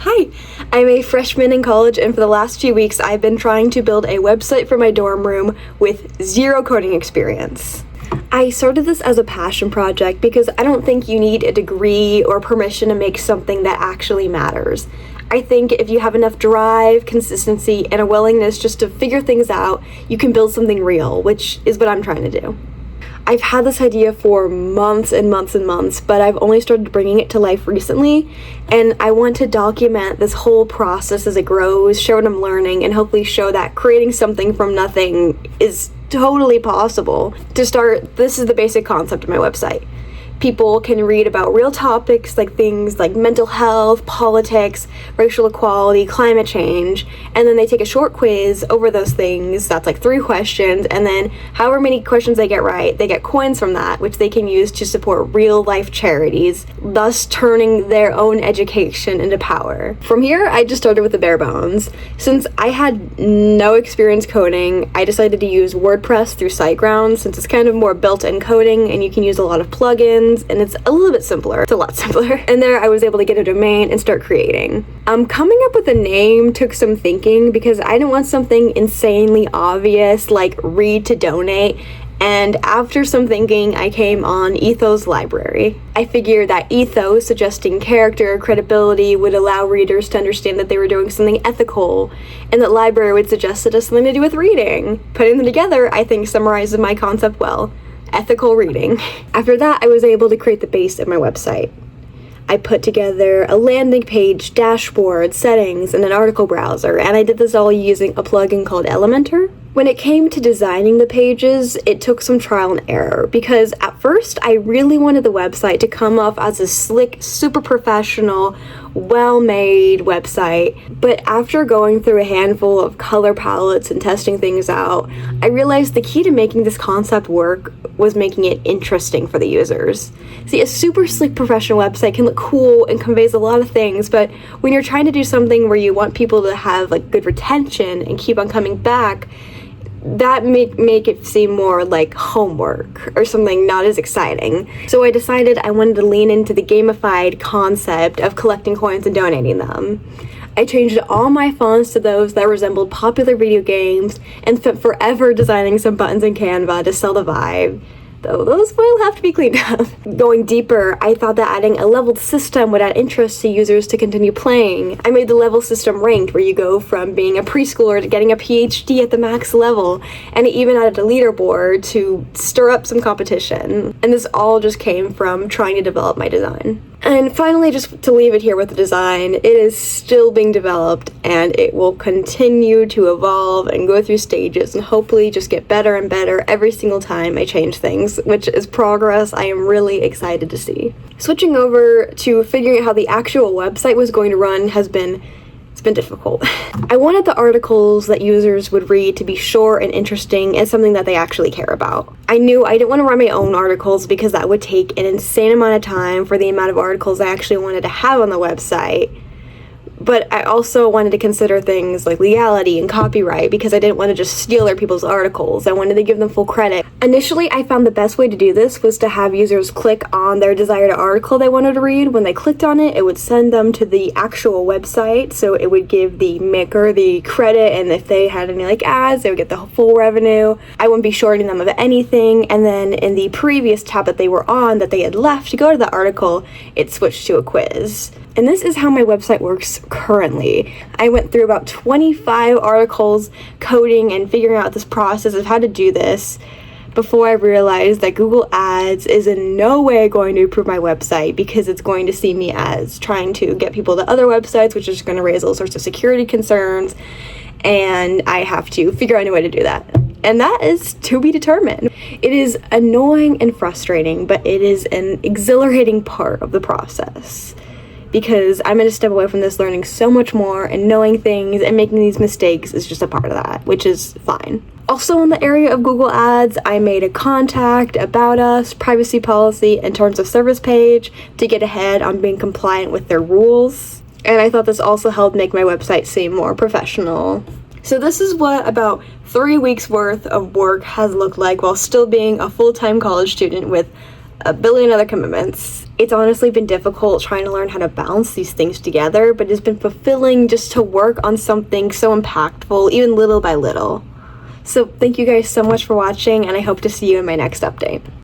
Hi, I'm a freshman in college, and for the last few weeks I've been trying to build a website for my dorm room with zero coding experience. I started this as a passion project because I don't think you need a degree or permission to make something that actually matters. I think if you have enough drive, consistency, and a willingness just to figure things out, you can build something real, which is what I'm trying to do. I've had this idea for months and months and months, but I've only started bringing it to life recently, and I want to document this whole process as it grows, show what I'm learning, and hopefully show that creating something from nothing is totally possible. To start, this is the basic concept of my website. People can read about real topics like things like mental health, politics, racial equality, climate change, and then they take a short quiz over those things. That's like 3 questions, and then however many questions they get right, they get coins from that, which they can use to support real life charities, thus turning their own education into power. From here, I just started with the bare bones. Since I had no experience coding, I decided to use WordPress through SiteGround since it's kind of more built-in coding and you can use a lot of plugins, and it's a little bit simpler. It's a lot simpler. And there I was able to get a domain and start creating. Coming up with a name took some thinking because I didn't want something insanely obvious like read to donate. And after some thinking, I came on Ethos Library. I figured that ethos, suggesting character, credibility, would allow readers to understand that they were doing something ethical, and that library would suggest it has something to do with reading. Putting them together, I think, summarizes my concept well. Ethical reading. After that, I was able to create the base of my website. I put together a landing page, dashboard, settings, and an article browser, and I did this all using a plugin called Elementor. When it came to designing the pages, it took some trial and error because at first I really wanted the website to come off as a slick, super professional, well-made website, but after going through a handful of color palettes and testing things out, I realized the key to making this concept work was making it interesting for the users. See, a super slick professional website can look cool and conveys a lot of things, but when you're trying to do something where you want people to have like good retention and keep on coming back, that make it seem more like homework or something not as exciting. So I decided I wanted to lean into the gamified concept of collecting coins and donating them. I changed all my fonts to those that resembled popular video games and spent forever designing some buttons in Canva to sell the vibe, though those will have to be cleaned up. Going deeper, I thought that adding a leveled system would add interest to users to continue playing. I made the level system ranked, where you go from being a preschooler to getting a PhD at the max level, and it even added a leaderboard to stir up some competition. And this all just came from trying to develop my design. And finally, just to leave it here with the design, it is still being developed and it will continue to evolve and go through stages and hopefully just get better and better every single time I change things, which is progress I am really excited to see. Switching over to figuring out how the actual website was going to run has been difficult. I wanted the articles that users would read to be short and interesting and something that they actually care about. I knew I didn't want to write my own articles because that would take an insane amount of time for the amount of articles I actually wanted to have on the website. But I also wanted to consider things like legality and copyright because I didn't want to just steal other people's articles. I wanted to give them full credit. Initially, I found the best way to do this was to have users click on their desired article they wanted to read. When they clicked on it, it would send them to the actual website, so it would give the maker the credit, and if they had any like ads, they would get the full revenue. I wouldn't be shorting them of anything, and then in the previous tab that they were on that they had left to go to the article, it switched to a quiz. And this is how my website works currently. I went through about 25 articles, coding and figuring out this process of how to do this before I realized that Google Ads is in no way going to improve my website because it's going to see me as trying to get people to other websites, which is going to raise all sorts of security concerns, and I have to figure out a way to do that. And that is to be determined. It is annoying and frustrating, but it is an exhilarating part of the process, because I'm going to step away from this learning so much more, and knowing things and making these mistakes is just a part of that, which is fine. Also in the area of Google Ads, I made a contact, about us, privacy policy, and terms of service page to get ahead on being compliant with their rules. And I thought this also helped make my website seem more professional. So this is what about 3 weeks worth of work has looked like while still being a full-time college student with a billion other commitments. It's honestly been difficult trying to learn how to balance these things together, but it's been fulfilling just to work on something so impactful, even little by little. So thank you guys so much for watching, and I hope to see you in my next update.